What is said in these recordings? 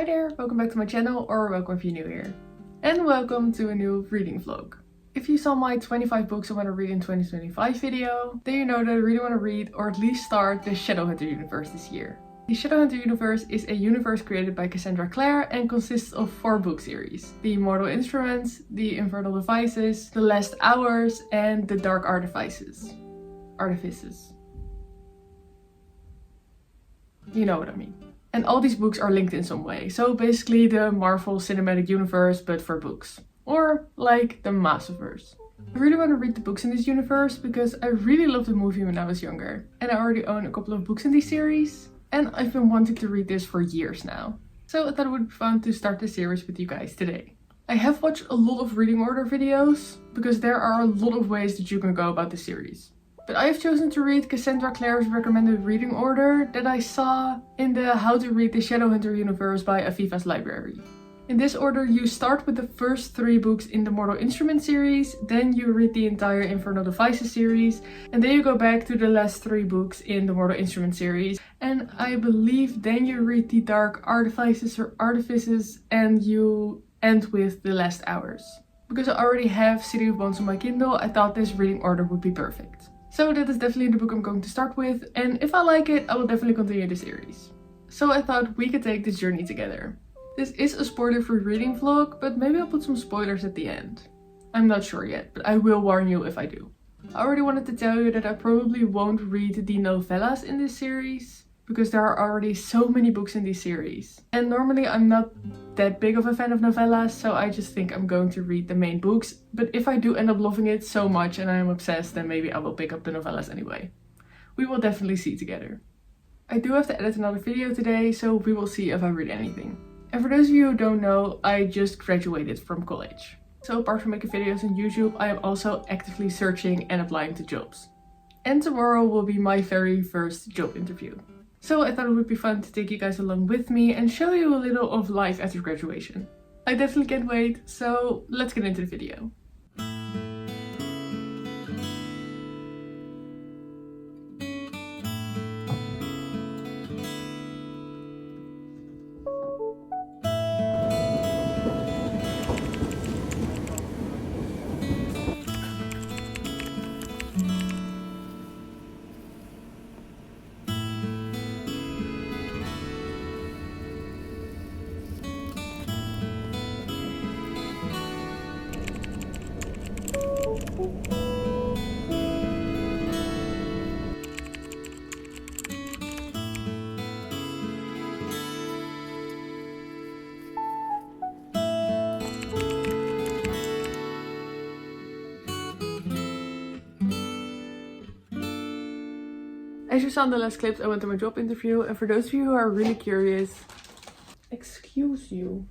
Hi there, welcome back to my channel, or welcome if you're new here. And welcome to a new reading vlog. If you saw my 25 books I want to read in 2025 video, then you know that I really want to read or at least start the Shadowhunter universe this year. The Shadowhunter universe is a universe created by Cassandra Clare and consists of 4 book series. The Mortal Instruments, The Infernal Devices, The Last Hours and The Dark Artifices. You know what I mean. And all these books are linked in some way. So basically the Marvel Cinematic Universe, but for books. Or like the Massiverse. I really want to read the books in this universe because I really loved the movie when I was younger. And I already own a couple of books in this series. And I've been wanting to read this for years now. So I thought it would be fun to start this series with you guys today. I have watched a lot of reading order videos because there are a lot of ways that you can go about the series. But I have chosen to read Cassandra Clare's recommended reading order that I saw in the How to Read the Shadowhunter universe by Aviva's Library. In this order you start with the first 3 books in the Mortal Instruments series, then you read the entire Infernal Devices series, and then you go back to the last 3 books in the Mortal Instruments series. And I believe then you read the Dark Artifices or Artifices and you end with The Last Hours. Because I already have City of Bones on my Kindle, I thought this reading order would be perfect. So that is definitely the book I'm going to start with, and if I like it, I will definitely continue the series. So I thought we could take this journey together. This is a spoiler-free reading vlog, but maybe I'll put some spoilers at the end. I'm not sure yet, but I will warn you if I do. I already wanted to tell you that I probably won't read the novellas in this series, because there are already so many books in this series. And normally I'm not that big of a fan of novellas, so I just think I'm going to read the main books. But if I do end up loving it so much and I am obsessed, then maybe I will pick up the novellas anyway. We will definitely see together. I do have to edit another video today, so we will see if I read anything. And for those of you who don't know, I just graduated from college. So apart from making videos on YouTube, I am also actively searching and applying to jobs. And tomorrow will be my very first job interview. So I thought it would be fun to take you guys along with me and show you a little of life after graduation. I definitely can't wait, so let's get into the video. As you saw in the last clips, I went to my job interview, and for those of you who are really curious, excuse you.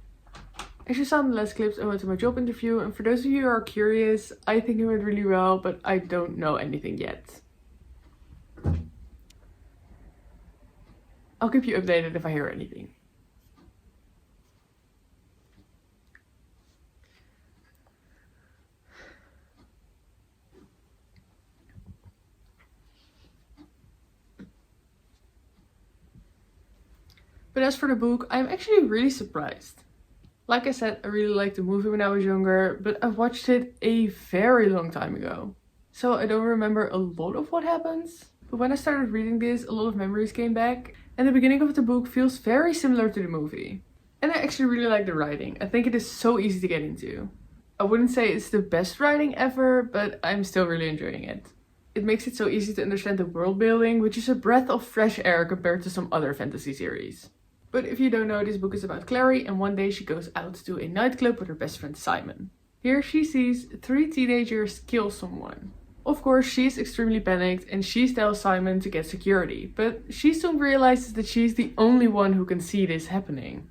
As you saw in the last clips, I went to my job interview, and for those of you who are curious, I think it went really well, but I don't know anything yet. I'll keep you updated if I hear anything. But as for the book, I'm actually really surprised. Like I said, I really liked the movie when I was younger, but I watched it a very long time ago. So I don't remember a lot of what happens. But when I started reading this, a lot of memories came back. And the beginning of the book feels very similar to the movie. And I actually really like the writing. I think it is so easy to get into. I wouldn't say it's the best writing ever, but I'm still really enjoying it. It makes it so easy to understand the world building, which is a breath of fresh air compared to some other fantasy series. But if you don't know, this book is about Clary, and one day she goes out to a nightclub with her best friend Simon. Here she sees 3 teenagers kill someone. Of course, she's extremely panicked and she tells Simon to get security, but she soon realizes that she's the only one who can see this happening.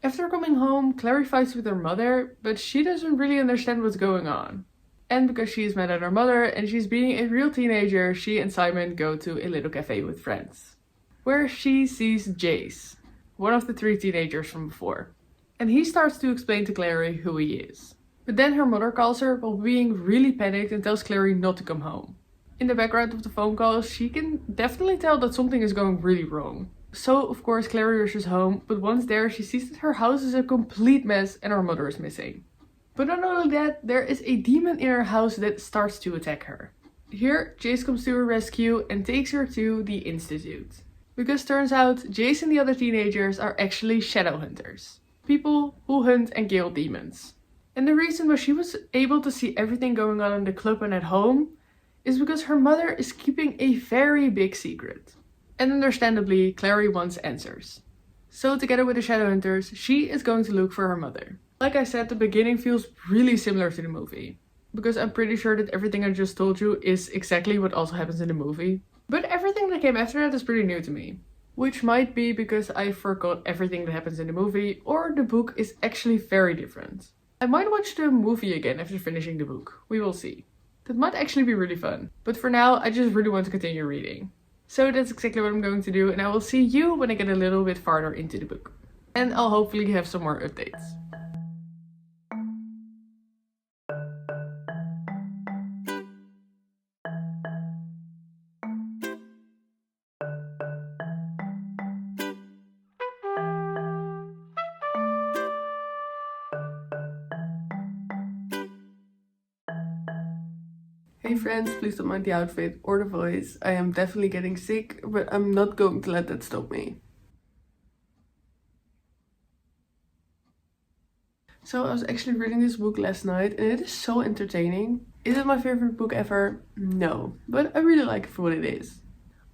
After coming home, Clary fights with her mother, but she doesn't really understand what's going on. And because she is mad at her mother and she's being a real teenager, she and Simon go to a little cafe with friends, where she sees Jace, one of the 3 teenagers from before. And he starts to explain to Clary who he is. But then her mother calls her while being really panicked and tells Clary not to come home. In the background of the phone call, she can definitely tell that something is going really wrong. So of course Clary rushes home, but once there she sees that her house is a complete mess and her mother is missing. But not only that, there is a demon in her house that starts to attack her. Here, Jace comes to her rescue and takes her to the Institute. Because turns out, Jace and the other teenagers are actually Shadowhunters. People who hunt and kill demons. And the reason why she was able to see everything going on in the club and at home is because her mother is keeping a very big secret. And understandably, Clary wants answers. So together with the Shadowhunters, she is going to look for her mother. Like I said, the beginning feels really similar to the movie. Because I'm pretty sure that everything I just told you is exactly what also happens in the movie. But everything that came after that is pretty new to me. Which might be because I forgot everything that happens in the movie, or the book is actually very different. I might watch the movie again after finishing the book. We will see. That might actually be really fun. But for now, I just really want to continue reading. So that's exactly what I'm going to do, and I will see you when I get a little bit farther into the book. And I'll hopefully have some more updates. Hey friends, please don't mind the outfit or the voice. I am definitely getting sick, but I'm not going to let that stop me. So I was actually reading this book last night and it is so entertaining. Is it my favorite book ever? No, but I really like it for what it is.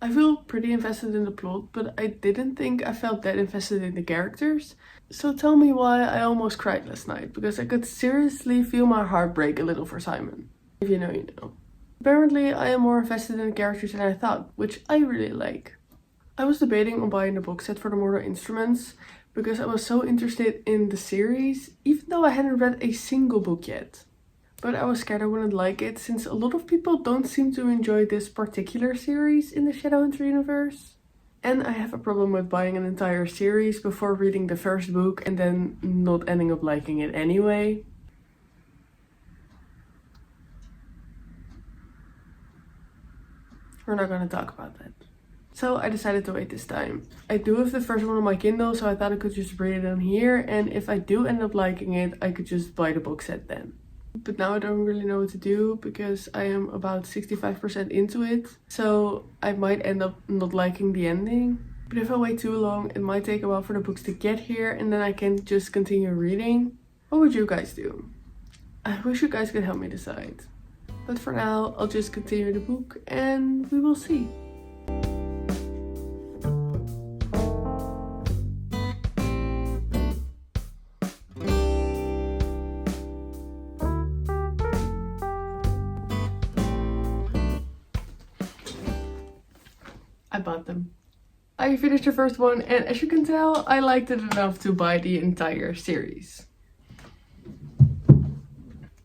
I feel pretty invested in the plot, but I didn't think I felt that invested in the characters. So tell me why I almost cried last night, because I could seriously feel my heart break a little for Simon. If you know, you know. Apparently I am more invested in the characters than I thought, which I really like. I was debating on buying the box set for the Mortal Instruments because I was so interested in the series, even though I hadn't read a single book yet. But I was scared I wouldn't like it, since a lot of people don't seem to enjoy this particular series in the Shadowhunter universe. And I have a problem with buying an entire series before reading the first book and then not ending up liking it anyway. We're not gonna talk about that. So I decided to wait this time. I do have the first one on my Kindle, so I thought I could just read it on here, and if I do end up liking it, I could just buy the box set then. But now I don't really know what to do because I am about 65% into it, so I might end up not liking the ending. But if I wait too long, it might take a while for the books to get here and then I can just continue reading. What would you guys do? I wish you guys could help me decide. But for now, I'll just continue the book and we will see. I bought them. I finished the first one and as you can tell, I liked it enough to buy the entire series.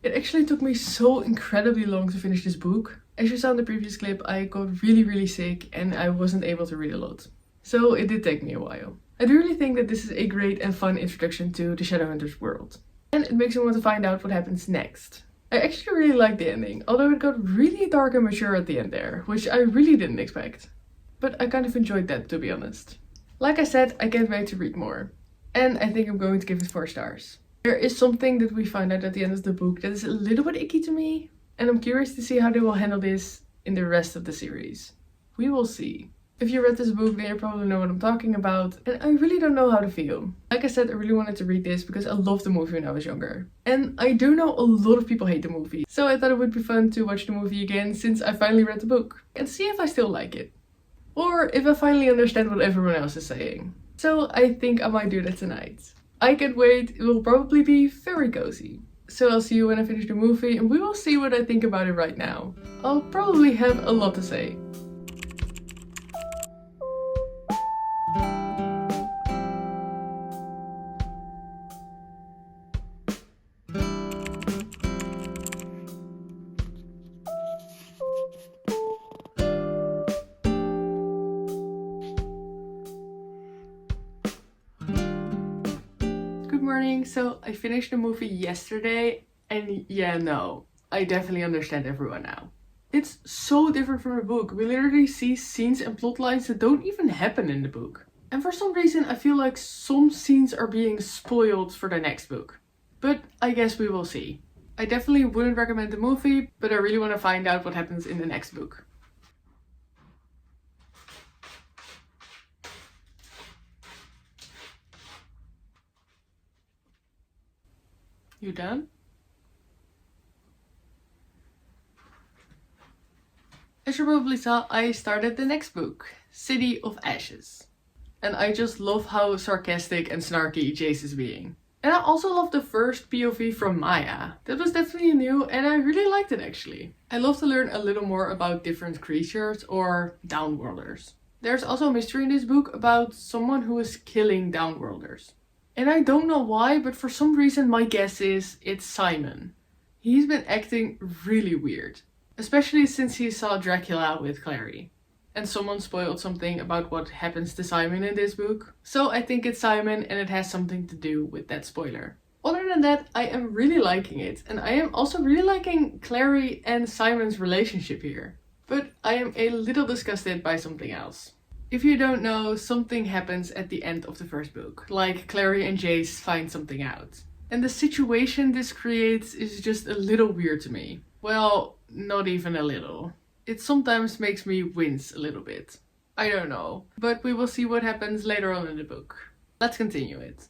It actually took me so incredibly long to finish this book. As you saw in the previous clip, I got really sick and I wasn't able to read a lot. So it did take me a while. I do really think that this is a great and fun introduction to the Shadowhunters world. And it makes me want to find out what happens next. I actually really liked the ending, although it got really dark and mature at the end there, which I really didn't expect. But I kind of enjoyed that, to be honest. Like I said, I can't wait to read more. And I think I'm going to give it 4 stars. There is something that we find out at the end of the book that is a little bit icky to me. And I'm curious to see how they will handle this in the rest of the series. We will see. If you read this book, then you probably know what I'm talking about. And I really don't know how to feel. Like I said, I really wanted to read this because I loved the movie when I was younger. And I do know a lot of people hate the movie. So I thought it would be fun to watch the movie again since I finally read the book. And see if I still like it. Or if I finally understand what everyone else is saying. So I think I might do that tonight. I can't wait, it will probably be very cozy. So I'll see you when I finish the movie and we will see what I think about it right now. I'll probably have a lot to say. Good morning. So I finished the movie yesterday and yeah, no, I definitely understand everyone now. It's so different from the book. We literally see scenes and plot lines that don't even happen in the book. And for some reason I feel like some scenes are being spoiled for the next book. But I guess we will see. I definitely wouldn't recommend the movie, but I really want to find out what happens in the next book. You done? As you probably saw, I started the next book, City of Ashes. And I just love how sarcastic and snarky Jace is being. And I also love the first POV from Maya. That was definitely new and I really liked it actually. I love to learn a little more about different creatures or downworlders. There's also a mystery in this book about someone who is killing downworlders. And I don't know why, but for some reason my guess is it's Simon. He's been acting really weird. Especially since he saw Dracula with Clary. And someone spoiled something about what happens to Simon in this book. So I think it's Simon and it has something to do with that spoiler. Other than that, I am really liking it. And I am also really liking Clary and Simon's relationship here. But I am a little disgusted by something else. If you don't know, something happens at the end of the first book. Like Clary and Jace find something out. And the situation this creates is just a little weird to me. Well, not even a little. It sometimes makes me wince a little bit. I don't know, but we will see what happens later on in the book. Let's continue it.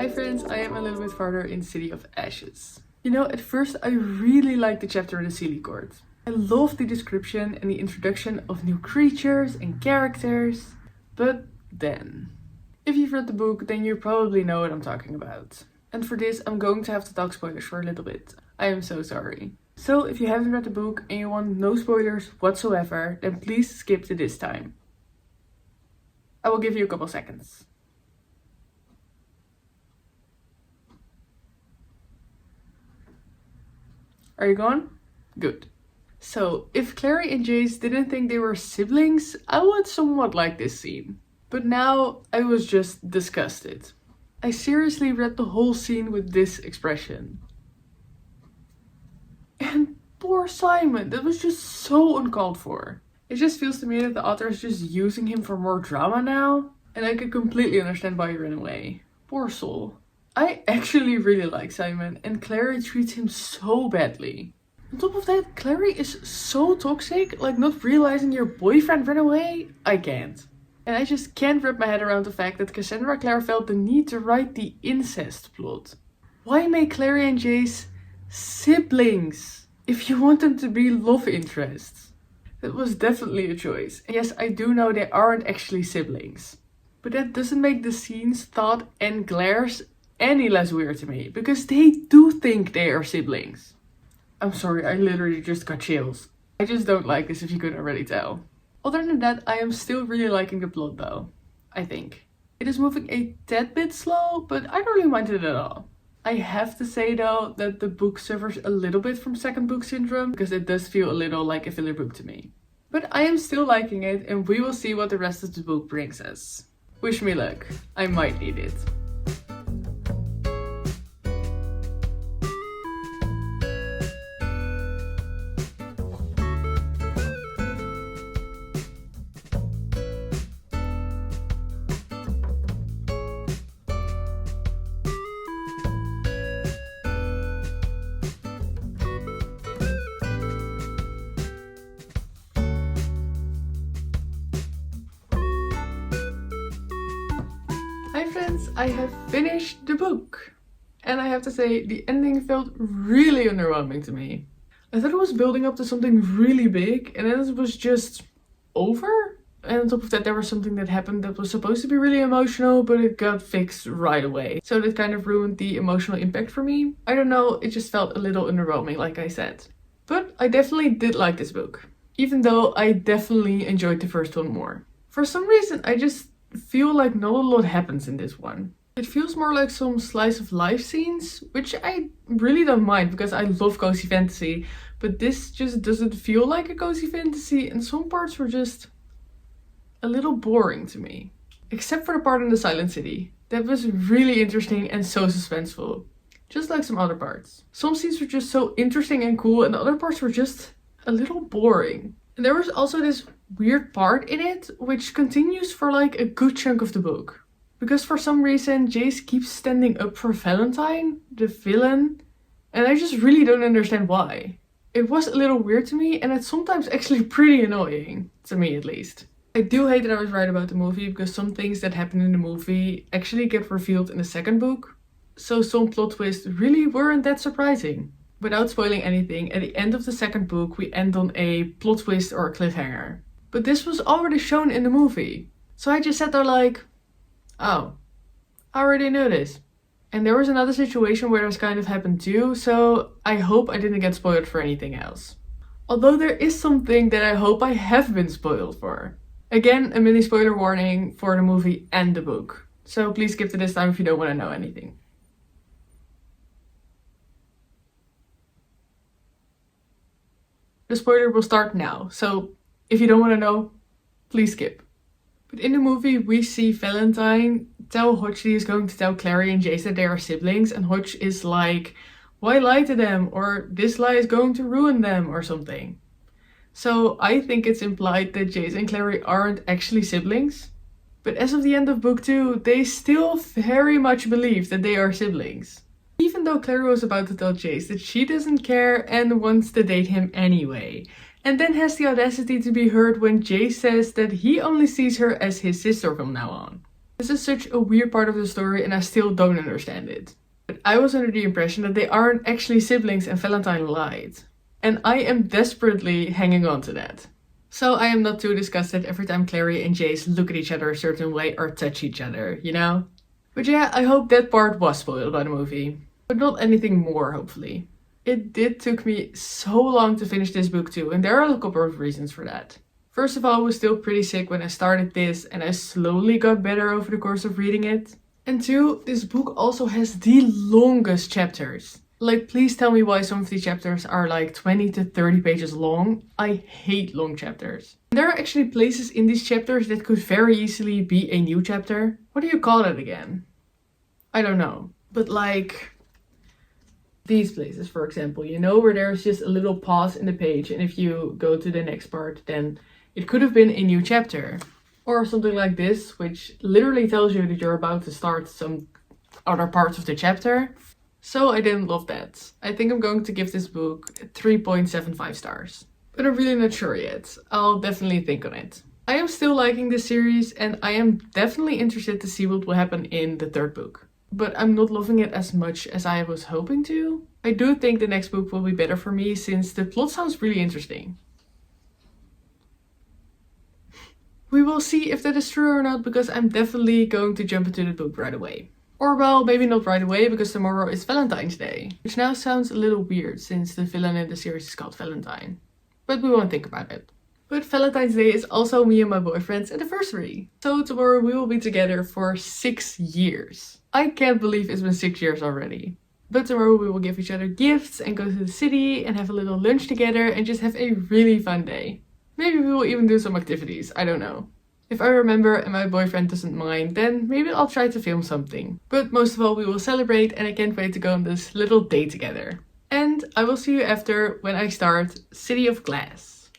Hi friends, I am a little bit farther in City of Ashes. You know, at first I really liked the chapter in the Sealy Court. I loved the description and the introduction of new creatures and characters. But then, if you've read the book, then you probably know what I'm talking about. And for this, I'm going to have to talk spoilers for a little bit. I am so sorry. So if you haven't read the book and you want no spoilers whatsoever, then please skip to this time. I will give you a couple seconds. Are you gone? Good. So, if Clary and Jace didn't think they were siblings, I would somewhat like this scene. But now, I was just disgusted. I seriously read the whole scene with this expression. And poor Simon, that was just so uncalled for. It just feels to me that the author is just using him for more drama now. And I can completely understand why he ran away. Poor soul. I actually really like Simon and Clary treats him so badly. On top of that, Clary is so toxic, like not realizing your boyfriend ran away? I can't. And I just can't wrap my head around the fact that Cassandra Clare felt the need to write the incest plot. Why make Clary and Jace siblings if you want them to be love interests? That was definitely a choice. And yes, I do know they aren't actually siblings. But that doesn't make the scenes, thought and glares any less weird to me, because they do think they are siblings. I'm sorry, I literally just got chills. I just don't like this if you couldn't already tell. Other than that, I am still really liking the plot though, I think. It is moving a tad bit slow, but I don't really mind it at all. I have to say though that the book suffers a little bit from second book syndrome, because it does feel a little like a filler book to me. But I am still liking it and we will see what the rest of the book brings us. Wish me luck, I might need it. Hi friends, I have finished the book. And I have to say, the ending felt really underwhelming to me. I thought it was building up to something really big and then it was just over. And on top of that, there was something that happened that was supposed to be really emotional, but it got fixed right away. So that kind of ruined the emotional impact for me. I don't know, it just felt a little underwhelming, like I said. But I definitely did like this book. Even though I definitely enjoyed the first one more. For some reason, I just feel like not a lot happens in this one. It feels more like some slice of life scenes, which I really don't mind because I love cozy fantasy, but this just doesn't feel like a cozy fantasy, and some parts were just a little boring to me. Except for the part in the Silent City. That was really interesting and so suspenseful. Just like some other parts. Some scenes were just so interesting and cool, and the other parts were just a little boring. And there was also this weird part in it, which continues for like a good chunk of the book. Because for some reason, Jace keeps standing up for Valentine, the villain, and I just really don't understand why. It was a little weird to me, and it's sometimes actually pretty annoying, to me at least. I do hate that I was right about the movie, because some things that happen in the movie actually get revealed in the second book. So some plot twists really weren't that surprising. Without spoiling anything, at the end of the second book we end on a plot twist or a cliffhanger. But this was already shown in the movie. So I just sat there like, oh, I already know this. And there was another situation where this kind of happened too, so I hope I didn't get spoiled for anything else. Although there is something that I hope I have been spoiled for. Again, a mini spoiler warning for the movie and the book. So please skip to this time if you don't want to know anything. The spoiler will start now, so if you don't want to know, please skip. But in the movie we see Valentine tell Hodge that he is going to tell Clary and Jace that they are siblings, and Hodge is like, why lie to them, or this lie is going to ruin them, or something. So I think it's implied that Jace and Clary aren't actually siblings. But as of the end of book 2, they still very much believe that they are siblings. Even though Clary was about to tell Jace that she doesn't care and wants to date him anyway. And then has the audacity to be heard when Jace says that he only sees her as his sister from now on. This is such a weird part of the story and I still don't understand it. But I was under the impression that they aren't actually siblings and Valentine lied. And I am desperately hanging on to that. So I am not too disgusted every time Clary and Jace look at each other a certain way or touch each other, you know? But yeah, I hope that part was spoiled by the movie. But not anything more, hopefully. It did took me so long to finish this book too, and there are a couple of reasons for that. First of all, I was still pretty sick when I started this, and I slowly got better over the course of reading it. And two, this book also has the longest chapters. Like, please tell me why some of these chapters are like 20 to 30 pages long. I hate long chapters. There are actually places in these chapters that could very easily be a new chapter. What do you call it again? I don't know. But like these places, for example, you know, where there's just a little pause in the page, and if you go to the next part, then it could have been a new chapter. Or something like this, which literally tells you that you're about to start some other parts of the chapter. So I didn't love that. I think I'm going to give this book 3.75 stars. But I'm really not sure yet. I'll definitely think on it. I am still liking this series, and I am definitely interested to see what will happen in the third book. But I'm not loving it as much as I was hoping to. I do think the next book will be better for me, since the plot sounds really interesting. We will see if that is true or not, because I'm definitely going to jump into the book right away. Or well, maybe not right away, because tomorrow is Valentine's Day. Which now sounds a little weird, since the villain in the series is called Valentine. But we won't think about it. But Valentine's Day is also me and my boyfriend's anniversary. So tomorrow we will be together for 6 years. I can't believe it's been 6 years already. But tomorrow we will give each other gifts and go to the city and have a little lunch together and just have a really fun day. Maybe we will even do some activities, I don't know. If I remember and my boyfriend doesn't mind, then maybe I'll try to film something. But most of all, we will celebrate, and I can't wait to go on this little date together. And I will see you after, when I start City of Glass.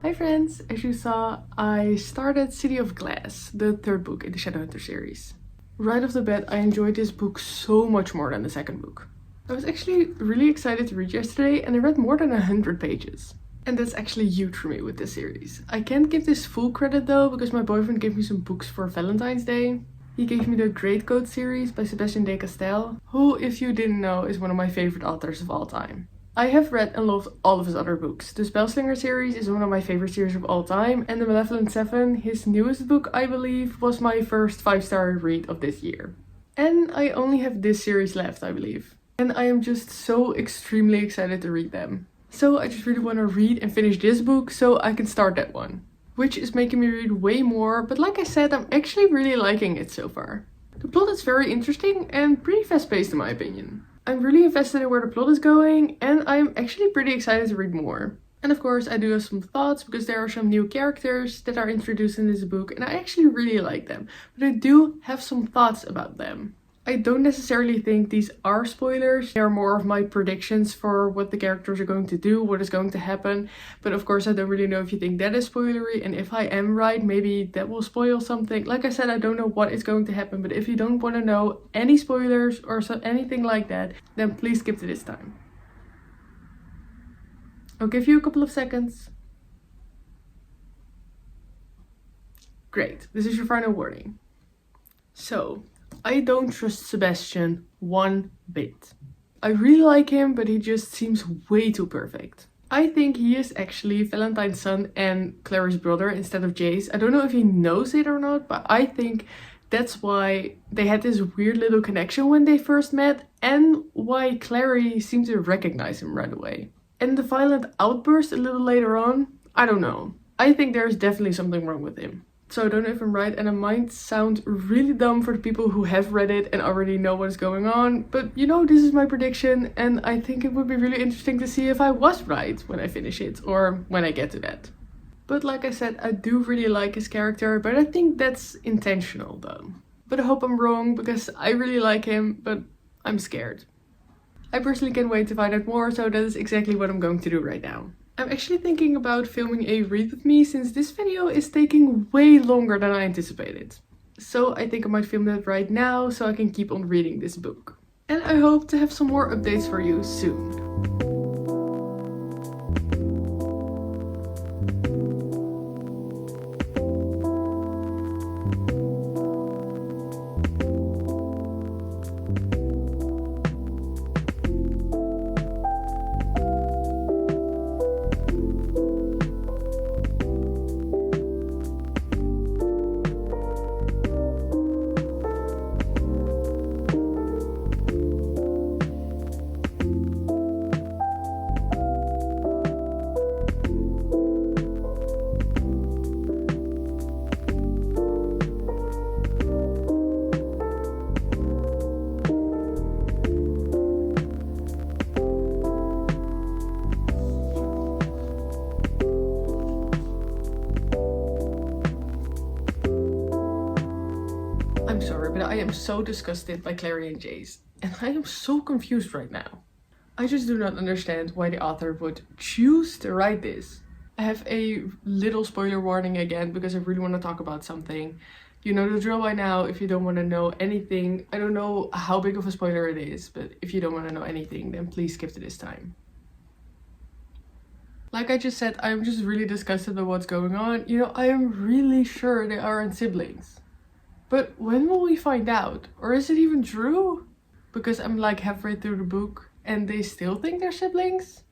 Hi friends! As you saw, I started City of Glass, the third book in the Shadowhunters series. Right off the bat, I enjoyed this book so much more than the second book. I was actually really excited to read yesterday and I read more than 100 pages. And that's actually huge for me with this series. I can't give this full credit though, because my boyfriend gave me some books for Valentine's Day. He gave me the Great Coat series by Sebastian de Castell, who, if you didn't know, is one of my favorite authors of all time. I have read and loved all of his other books. The Spellslinger series is one of my favorite series of all time, and The Malevolent Seven, his newest book I believe, was my first 5-star read of this year. And I only have this series left, I believe. And I am just so extremely excited to read them. So I just really want to read and finish this book so I can start that one. Which is making me read way more, but like I said, I'm actually really liking it so far. The plot is very interesting and pretty fast paced in my opinion. I'm really invested in where the plot is going and I'm actually pretty excited to read more. And of course I do have some thoughts because there are some new characters that are introduced in this book and I actually really like them. But I do have some thoughts about them. I don't necessarily think these are spoilers. They are more of my predictions for what the characters are going to do, what is going to happen. But of course I don't really know if you think that is spoilery, and if I am right, maybe that will spoil something. Like I said, I don't know what is going to happen, but if you don't want to know any spoilers or anything like that, then please skip to this time. I'll give you a couple of seconds. Great, this is your final warning. So, I don't trust Sebastian one bit. I really like him, but he just seems way too perfect. I think he is actually Valentine's son and Clary's brother instead of Jace. I don't know if he knows it or not, but I think that's why they had this weird little connection when they first met and why Clary seemed to recognize him right away. And the violent outburst a little later on, I don't know. I think there's definitely something wrong with him. So I don't know if I'm right, and it might sound really dumb for the people who have read it and already know what is going on, but you know, this is my prediction and I think it would be really interesting to see if I was right when I finish it or when I get to that. But like I said, I do really like his character, but I think that's intentional though. But I hope I'm wrong because I really like him, but I'm scared. I personally can't wait to find out more, so that is exactly what I'm going to do right now. I'm actually thinking about filming a read with me since this video is taking way longer than I anticipated. So I think I might film that right now so I can keep on reading this book. And I hope to have some more updates for you soon. I'm sorry, but I am so disgusted by Clary and Jace, and I am so confused right now. I just do not understand why the author would choose to write this. I have a little spoiler warning again because I really want to talk about something. You know the drill by now. If you don't want to know anything, I don't know how big of a spoiler it is, but if you don't want to know anything, then please skip to this time. Like I just said, I'm just really disgusted by what's going on. You know, I am really sure they aren't siblings. But when will we find out? Or is it even true? Because I'm like halfway through the book and they still think they're siblings?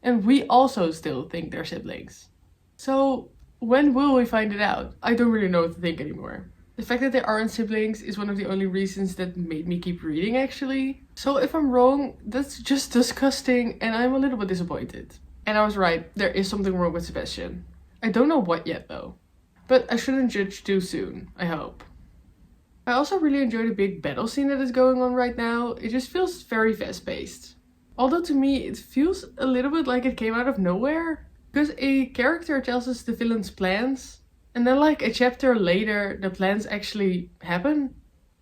And we also still think they're siblings. So when will we find it out? I don't really know what to think anymore. The fact that they aren't siblings is one of the only reasons that made me keep reading actually. So if I'm wrong, that's just disgusting and I'm a little bit disappointed. And I was right, there is something wrong with Sebastian. I don't know what yet though. But I shouldn't judge too soon, I hope. I also really enjoy the big battle scene that is going on right now. It just feels very fast paced. Although to me it feels a little bit like it came out of nowhere. Because a character tells us the villain's plans and then like a chapter later the plans actually happen.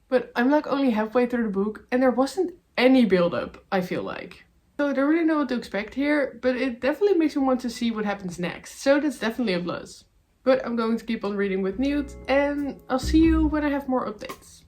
But I'm like only halfway through the book and there wasn't any build up, I feel like. So I don't really know what to expect here, but it definitely makes me want to see what happens next. So that's definitely a plus. But I'm going to keep on reading with Newt, and I'll see you when I have more updates.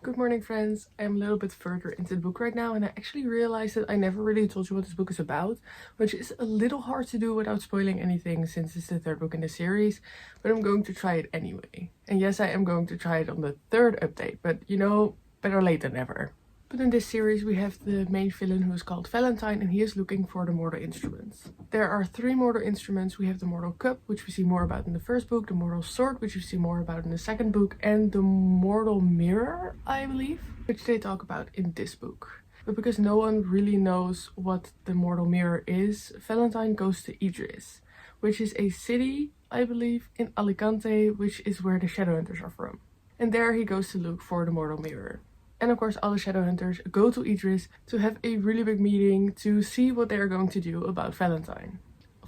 Good morning, friends. I'm a little bit further into the book right now, and I actually realized that I never really told you what this book is about, which is a little hard to do without spoiling anything since it's the third book in the series, but I'm going to try it anyway. And yes, I am going to try it on the third update, but you know, better late than never. But in this series we have the main villain who is called Valentine, and he is looking for the mortal instruments. There are 3 mortal instruments. We have the mortal cup, which we see more about in the first book, the mortal sword, which we see more about in the second book, and the mortal mirror, I believe, which they talk about in this book. But because no one really knows what the mortal mirror is, Valentine goes to Idris, which is a city, I believe, in Alicante, which is where the Shadowhunters are from. And there he goes to look for the mortal mirror. And of course all the Shadowhunters go to Idris to have a really big meeting to see what they are going to do about Valentine,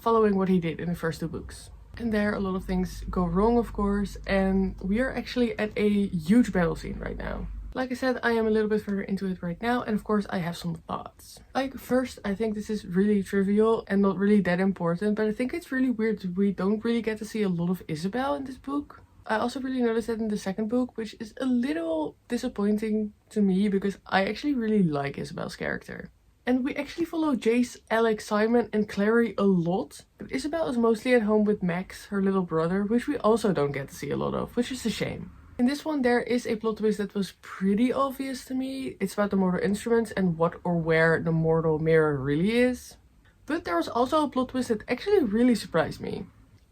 following what he did in the first 2 books. And there a lot of things go wrong, of course, and we are actually at a huge battle scene right now. Like I said, I am a little bit further into it right now, and of course I have some thoughts. Like, first, I think this is really trivial and not really that important, but I think it's really weird that we don't really get to see a lot of Isabel in this book. I also really noticed that in the second book, which is a little disappointing to me because I actually really like Isabel's character. And we actually follow Jace, Alec, Simon and Clary a lot, but Isabel is mostly at home with Max, her little brother, which we also don't get to see a lot of, which is a shame. In this one there is a plot twist that was pretty obvious to me. It's about the mortal instruments and what or where the mortal mirror really is. But there was also a plot twist that actually really surprised me.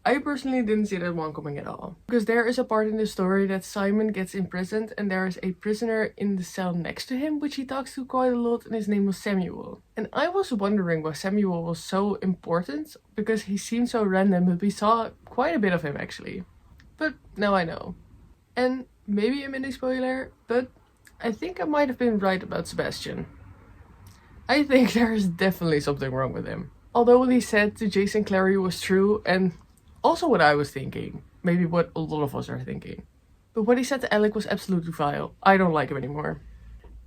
I personally didn't see that one coming at all. Because there is a part in the story that Simon gets imprisoned and there is a prisoner in the cell next to him which he talks to quite a lot, and his name was Samuel. And I was wondering why Samuel was so important because he seemed so random, but we saw quite a bit of him actually. But now I know. And maybe a mini spoiler, but I think I might have been right about Sebastian. I think there is definitely something wrong with him. Although what he said to Jason Clary was true, and also what I was thinking. Maybe what a lot of us are thinking. But what he said to Alec was absolutely vile. I don't like him anymore.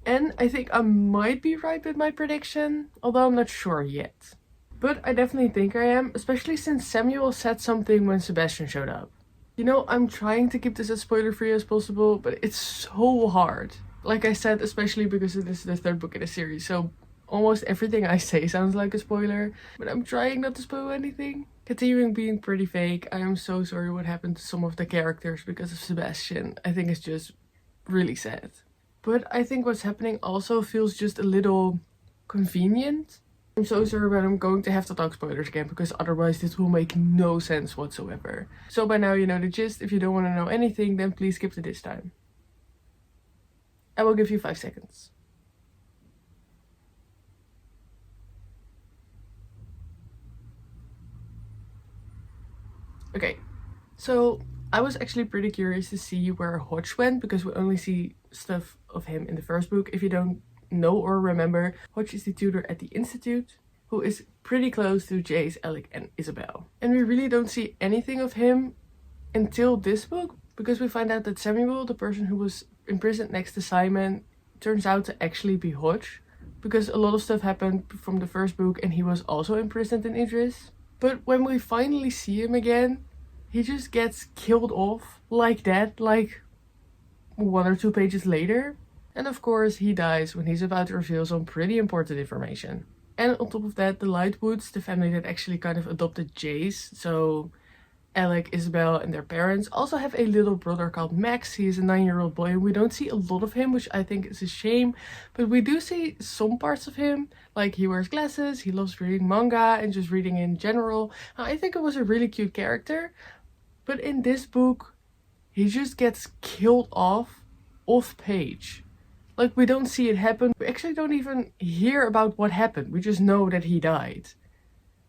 And I think I might be right with my prediction, although I'm not sure yet. But I definitely think I am, especially since Samuel said something when Sebastian showed up. You know, I'm trying to keep this as spoiler free as possible, but it's so hard. Like I said, especially because it is the third book in the series, so almost everything I say sounds like a spoiler, but I'm trying not to spoil anything. Continuing being pretty fake, I am so sorry what happened to some of the characters because of Sebastian. I think it's just really sad. But I think what's happening also feels just a little convenient. I'm so sorry, but I'm going to have to talk spoilers again because otherwise this will make no sense whatsoever. So by now you know the gist. If you don't want to know anything, then please skip to this time. I will give you 5 seconds. Okay, so I was actually pretty curious to see where Hodge went because we only see stuff of him in the first book. If you don't know or remember, Hodge is the tutor at the Institute who is pretty close to Jace, Alec and Isabel. And we really don't see anything of him until this book because we find out that Samuel, the person who was imprisoned next to Simon, turns out to actually be Hodge because a lot of stuff happened from the first book and he was also imprisoned in Idris. But when we finally see him again, he just gets killed off like that, like 1 or 2 pages later. And of course he dies when he's about to reveal some pretty important information. And on top of that, the Lightwoods, the family that actually kind of adopted Jace, so Alec, Isabel, and their parents also have a little brother called Max. He is a 9-year-old boy, and we don't see a lot of him, which I think is a shame. But we do see some parts of him, like he wears glasses, he loves reading manga and just reading in general. I think it was a really cute character. But in this book, he just gets killed off page. Like, we don't see it happen. We actually don't even hear about what happened. We just know that he died,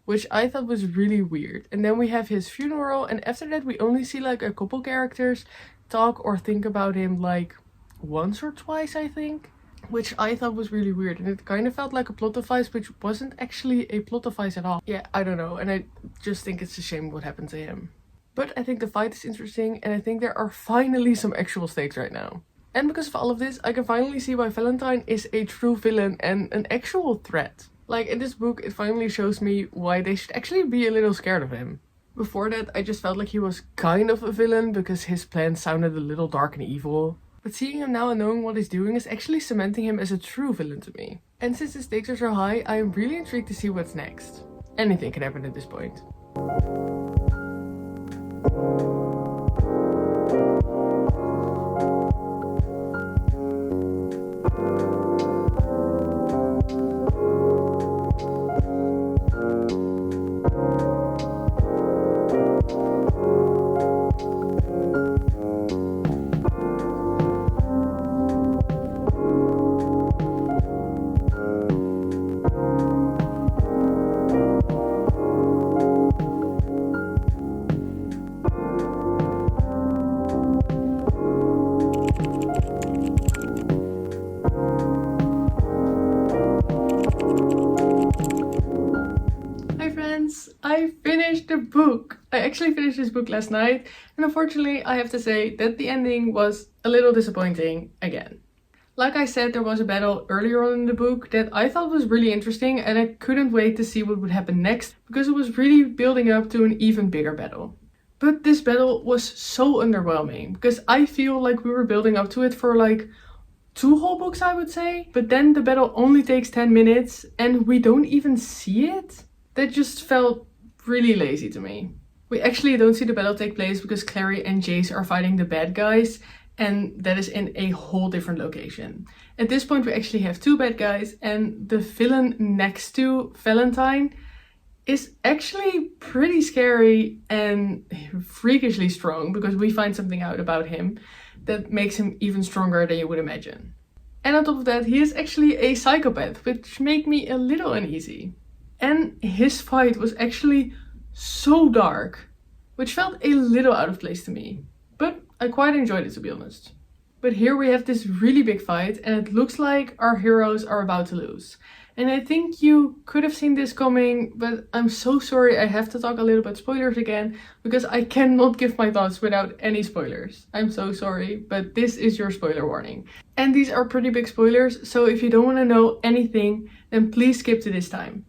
which I thought was really weird. And then we have his funeral, and after that we only see like a couple characters talk or think about him like once or twice, I think, which I thought was really weird. And it kind of felt like a plot device, which wasn't actually a plot device at all. Yeah, I don't know, and I just think it's a shame what happened to him. But I think the fight is interesting, and I think there are finally some actual stakes right now. And because of all of this, I can finally see why Valentine is a true villain and an actual threat. Like, in this book, it finally shows me why they should actually be a little scared of him. Before that, I just felt like he was kind of a villain because his plan sounded a little dark and evil. But seeing him now and knowing what he's doing is actually cementing him as a true villain to me. And since the stakes are so high, I am really intrigued to see what's next. Anything can happen at this point. I finished the book. I actually finished this book last night, and unfortunately I have to say that the ending was a little disappointing again. Like I said, there was a battle earlier on in the book that I thought was really interesting, and I couldn't wait to see what would happen next because it was really building up to an even bigger battle. But this battle was so underwhelming because I feel like we were building up to it for like 2 whole books, I would say. But then the battle only takes 10 minutes and we don't even see it. That just felt really lazy to me. We actually don't see the battle take place because Clary and Jace are fighting the bad guys, and that is in a whole different location. At this point we actually have 2 bad guys, and the villain next to Valentine is actually pretty scary and freakishly strong because we find something out about him that makes him even stronger than you would imagine. And on top of that, he is actually a psychopath, which made me a little uneasy. And his fight was actually so dark, which felt a little out of place to me. But I quite enjoyed it, to be honest. But here we have this really big fight, and it looks like our heroes are about to lose. And I think you could have seen this coming, but I'm so sorry I have to talk a little about spoilers again, because I cannot give my thoughts without any spoilers. I'm so sorry, but this is your spoiler warning. And these are pretty big spoilers, so if you don't want to know anything, then please skip to this time.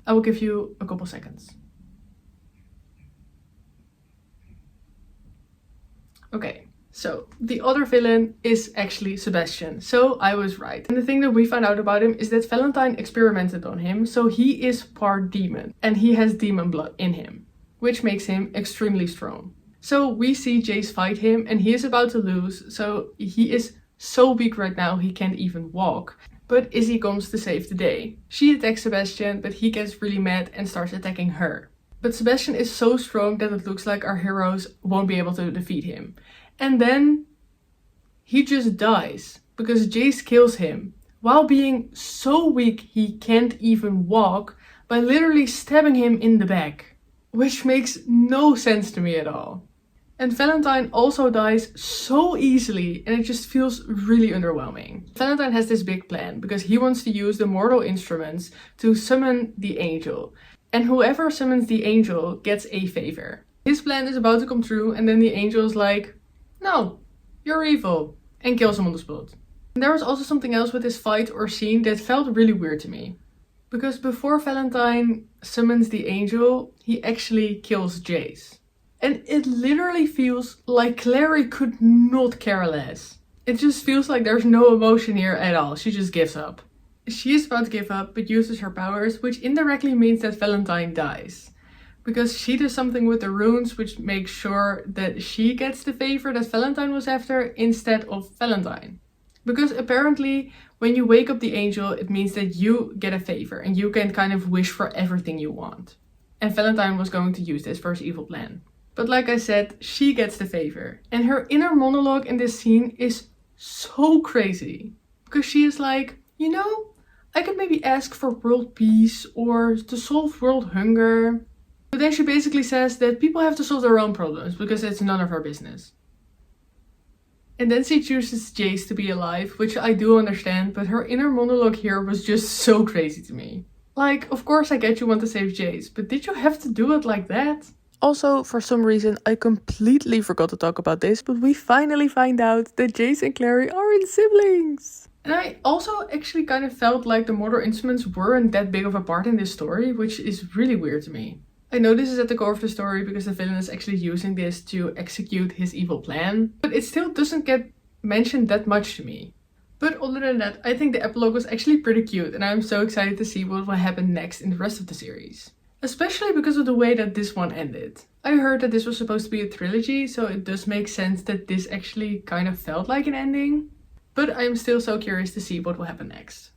I will give you a couple seconds. Okay, so the other villain is actually Sebastian. So I was right. And the thing that we found out about him is that Valentine experimented on him. So he is part demon and he has demon blood in him, which makes him extremely strong. So we see Jace fight him and he is about to lose. So he is so weak right now he can't even walk. But Izzy comes to save the day. She attacks Sebastian, but he gets really mad and starts attacking her. But Sebastian is so strong that it looks like our heroes won't be able to defeat him. And then he just dies because Jace kills him while being so weak he can't even walk by literally stabbing him in the back. Which makes no sense to me at all. And Valentine also dies so easily and it just feels really underwhelming. Valentine has this big plan because he wants to use the mortal instruments to summon the angel. And whoever summons the angel gets a favor. His plan is about to come true and then the angel is like, no, you're evil, and kills him on the spot. And there was also something else with this fight or scene that felt really weird to me. Because before Valentine summons the angel, he actually kills Jace. And it literally feels like Clary could not care less. It just feels like there's no emotion here at all. She just gives up. She is about to give up, but uses her powers, which indirectly means that Valentine dies. because she does something with the runes which makes sure that she gets the favor that Valentine was after instead of Valentine. Because apparently when you wake up the angel, it means that you get a favor and you can kind of wish for everything you want. And Valentine was going to use this for his evil plan. But like I said, she gets the favor. And her inner monologue in this scene is so crazy. Because she is like, you know, I could maybe ask for world peace or to solve world hunger. But then she basically says that people have to solve their own problems because it's none of our business. And then she chooses Jace to be alive, which I do understand, but her inner monologue here was just so crazy to me. Like, of course I get you want to save Jace, but did you have to do it like that? Also, for some reason, I completely forgot to talk about this, but we finally find out that Jace and Clary aren't siblings. And I also actually kind of felt like the mortal instruments weren't that big of a part in this story, which is really weird to me. I know this is at the core of the story because the villain is actually using this to execute his evil plan, but it still doesn't get mentioned that much to me. But other than that, I think the epilogue was actually pretty cute and I'm so excited to see what will happen next in the rest of the series. Especially because of the way that this one ended. I heard that this was supposed to be a trilogy, so it does make sense that this actually kind of felt like an ending. But I'm still so curious to see what will happen next.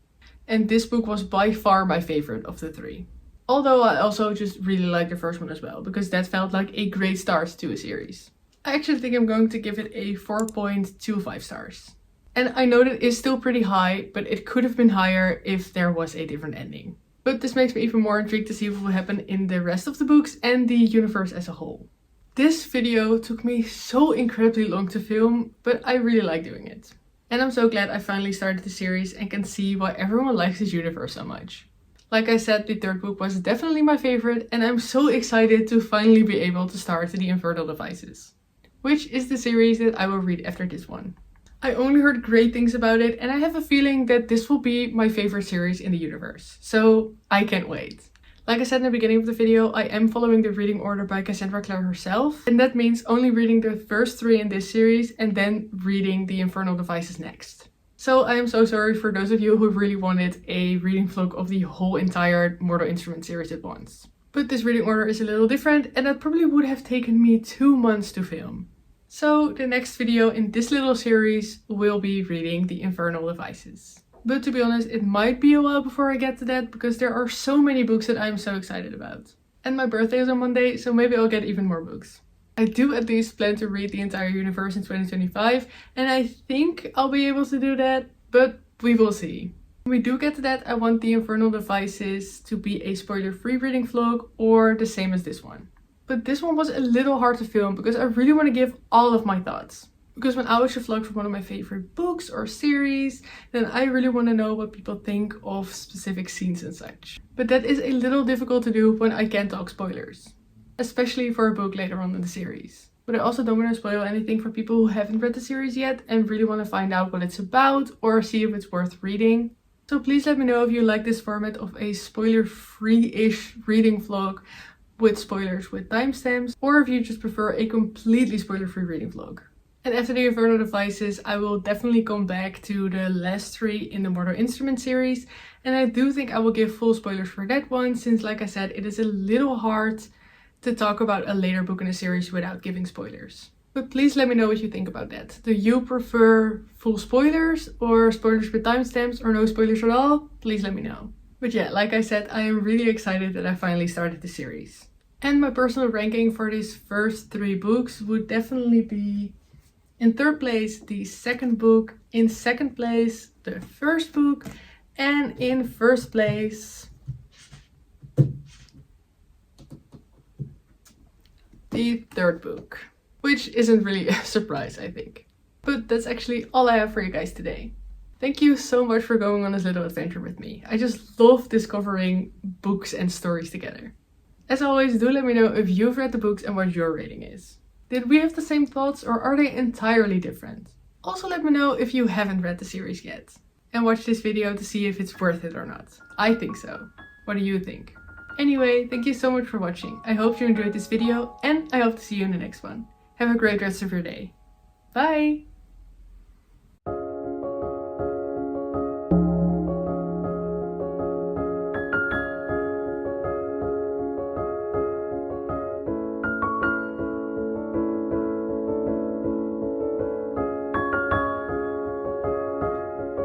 And this book was by far my favorite of the three. Although I also just really like the first one as well, because that felt like a great start to a series. I actually think I'm going to give it a 4.25 stars. And I know that it is still pretty high, but it could have been higher if there was a different ending. But this makes me even more intrigued to see what will happen in the rest of the books and the universe as a whole. This video took me so incredibly long to film, but I really like doing it. And I'm so glad I finally started the series and can see why everyone likes this universe so much. Like I said, the third book was definitely my favorite and I'm so excited to finally be able to start the Infernal Devices, which is the series that I will read after this one. I only heard great things about it and I have a feeling that this will be my favorite series in the universe. So I can't wait. Like I said in the beginning of the video, I am following the reading order by Cassandra Clare herself. And that means only reading the first 3 in this series and then reading the Infernal Devices next. So I am so sorry for those of you who really wanted a reading vlog of the whole entire Mortal Instruments series at once. But this reading order is a little different and that probably would have taken me 2 months to film. So the next video in this little series will be reading the Infernal Devices. But to be honest, it might be a while before I get to that because there are so many books that I'm so excited about. And my birthday is on Monday, so maybe I'll get even more books. I do at least plan to read the entire universe in 2025 and I think I'll be able to do that, but we will see. When we do get to that, I want the Infernal Devices to be a spoiler-free reading vlog or the same as this one. But this one was a little hard to film because I really want to give all of my thoughts. Because when I watch a vlog from one of my favorite books or series, then I really want to know what people think of specific scenes and such. But that is a little difficult to do when I can't talk spoilers. Especially for a book later on in the series. But I also don't want to spoil anything for people who haven't read the series yet and really want to find out what it's about or see if it's worth reading. So please let me know if you like this format of a spoiler-free-ish reading vlog with spoilers with timestamps, or if you just prefer a completely spoiler-free reading vlog. And after the Infernal Devices, I will definitely come back to the last 3 in the Mortal Instruments series. And I do think I will give full spoilers for that one, since like I said, it is a little hard to talk about a later book in the series without giving spoilers. But please let me know what you think about that. Do you prefer full spoilers or spoilers with timestamps or no spoilers at all? Please let me know. But yeah, like I said, I am really excited that I finally started the series. And my personal ranking for these first 3 books would definitely be in 3rd place the 2nd book, in 2nd place the 1st book, and in 1st place the 3rd book. Which isn't really a surprise, I think. But that's actually all I have for you guys today. Thank you so much for going on this little adventure with me. I just love discovering books and stories together. As always, do let me know if you've read the books and what your rating is. Did we have the same thoughts or are they entirely different? Also let me know if you haven't read the series yet. And watch this video to see if it's worth it or not. I think so. What do you think? Anyway, thank you so much for watching. I hope you enjoyed this video and I hope to see you in the next one. Have a great rest of your day. Bye!